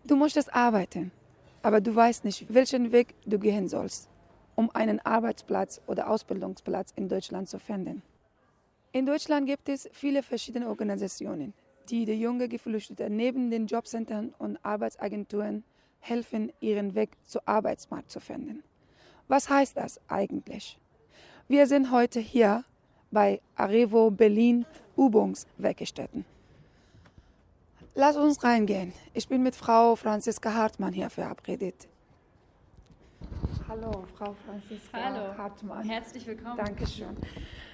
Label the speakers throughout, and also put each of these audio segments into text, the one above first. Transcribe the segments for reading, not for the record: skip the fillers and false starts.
Speaker 1: Du möchtest arbeiten, aber du weißt nicht, welchen Weg du gehen sollst, um einen Arbeitsplatz oder Ausbildungsplatz in Deutschland zu finden. In Deutschland gibt es viele verschiedene Organisationen, die die jungen Geflüchteten neben den Jobcentern und Arbeitsagenturen helfen, ihren Weg zum Arbeitsmarkt zu finden. Was heißt das eigentlich? Wir sind heute hier bei Arevo Berlin Übungswerkstätten. Lass uns reingehen. Ich bin mit Frau Franziska Hartmann hier verabredet. Hallo, Frau Franziska
Speaker 2: Hallo.
Speaker 1: Hartmann.
Speaker 2: Herzlich willkommen.
Speaker 1: Dankeschön.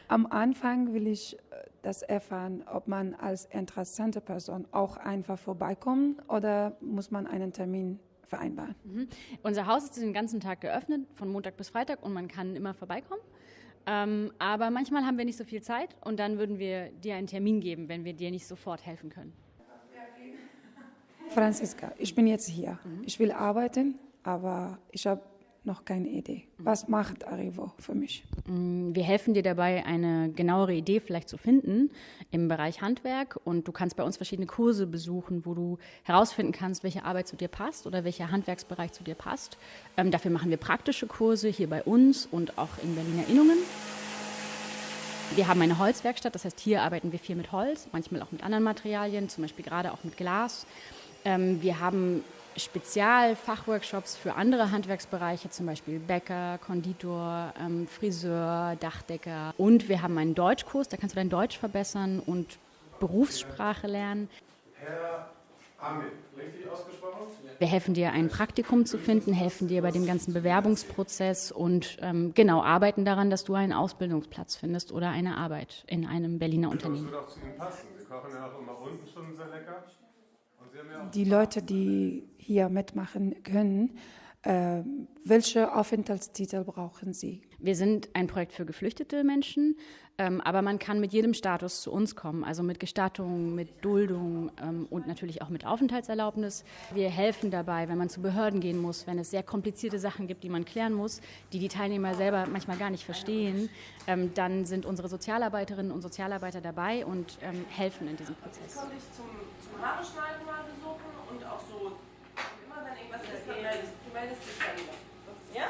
Speaker 1: Am Anfang will ich das erfahren, ob man als interessante Person auch einfach vorbeikommt oder muss man einen Termin vereinbaren.
Speaker 2: Unser Haus ist den ganzen Tag geöffnet, von Montag bis Freitag, und man kann immer vorbeikommen. Aber manchmal haben wir nicht so viel Zeit und dann würden wir dir einen Termin geben, wenn wir dir nicht sofort helfen können.
Speaker 1: Franziska, ich bin jetzt hier. Ich will arbeiten, aber ich habe noch keine Idee. Was macht Arevo für mich?
Speaker 2: Wir helfen dir dabei, eine genauere Idee vielleicht zu finden im Bereich Handwerk, und du kannst bei uns verschiedene Kurse besuchen, wo du herausfinden kannst, welche Arbeit zu dir passt oder welcher Handwerksbereich zu dir passt. Dafür machen wir praktische Kurse hier bei uns und auch in Berliner Innungen. Wir haben eine Holzwerkstatt, das heißt, hier arbeiten wir viel mit Holz, manchmal auch mit anderen Materialien, zum Beispiel gerade auch mit Glas. Wir haben Spezialfachworkshops für andere Handwerksbereiche, zum Beispiel Bäcker, Konditor, Friseur, Dachdecker. Und wir haben einen Deutschkurs, da kannst du dein Deutsch verbessern und Berufssprache lernen.
Speaker 3: Herr Amit, richtig ausgesprochen?
Speaker 2: Wir helfen dir, ein Praktikum zu finden, helfen dir bei dem ganzen Bewerbungsprozess und arbeiten daran, dass du einen Ausbildungsplatz findest oder eine Arbeit in einem Berliner
Speaker 3: Das
Speaker 2: Unternehmen.
Speaker 3: wird auch zu Ihnen passen. Sie kochen ja auch immer unten schon sehr lecker. Und Sie haben ja auch
Speaker 1: Die Leute, die hier mitmachen können, welche Aufenthaltstitel brauchen sie?
Speaker 2: Wir sind ein Projekt für geflüchtete Menschen, aber man kann mit jedem Status zu uns kommen, also mit Gestattung, mit Duldung und natürlich auch mit Aufenthaltserlaubnis. Wir helfen dabei, wenn man zu Behörden gehen muss, wenn es sehr komplizierte Sachen gibt, die man klären muss, die die Teilnehmer selber manchmal gar nicht verstehen, dann sind unsere Sozialarbeiterinnen und Sozialarbeiter dabei und helfen in diesem Prozess.
Speaker 4: Soll ich zum Haare schneiden mal besuchen und auch so, immer wenn irgendwas ist, dann meldest dich dann wieder. Ja?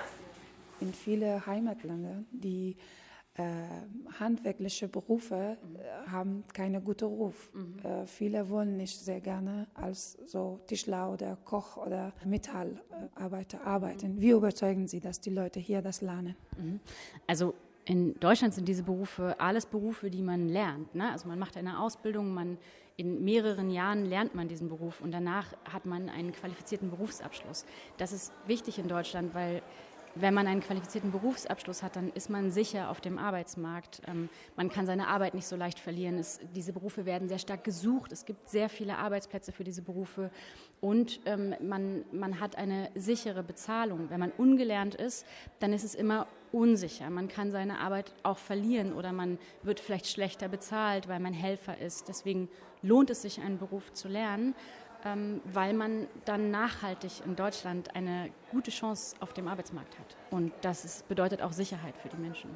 Speaker 1: In vielen Heimatländern, die handwerkliche Berufe haben keinen guten Ruf. Viele wollen nicht sehr gerne als so Tischler oder Koch oder Metallarbeiter arbeiten. Wie überzeugen Sie, dass die Leute hier das lernen?
Speaker 2: Also in Deutschland sind diese Berufe alles Berufe, die man lernt. Ne? Also man macht eine Ausbildung, in mehreren Jahren lernt man diesen Beruf und danach hat man einen qualifizierten Berufsabschluss. Das ist wichtig in Deutschland, weil wenn man einen qualifizierten Berufsabschluss hat, dann ist man sicher auf dem Arbeitsmarkt. Man kann seine Arbeit nicht so leicht verlieren. Diese Berufe werden sehr stark gesucht. Es gibt sehr viele Arbeitsplätze für diese Berufe und man hat eine sichere Bezahlung. Wenn man ungelernt ist, dann ist es immer unsicher. Man kann seine Arbeit auch verlieren oder man wird vielleicht schlechter bezahlt, weil man Helfer ist. Deswegen lohnt es sich, einen Beruf zu lernen, weil man dann nachhaltig in Deutschland eine gute Chance auf dem Arbeitsmarkt hat. Und das bedeutet auch Sicherheit für die Menschen.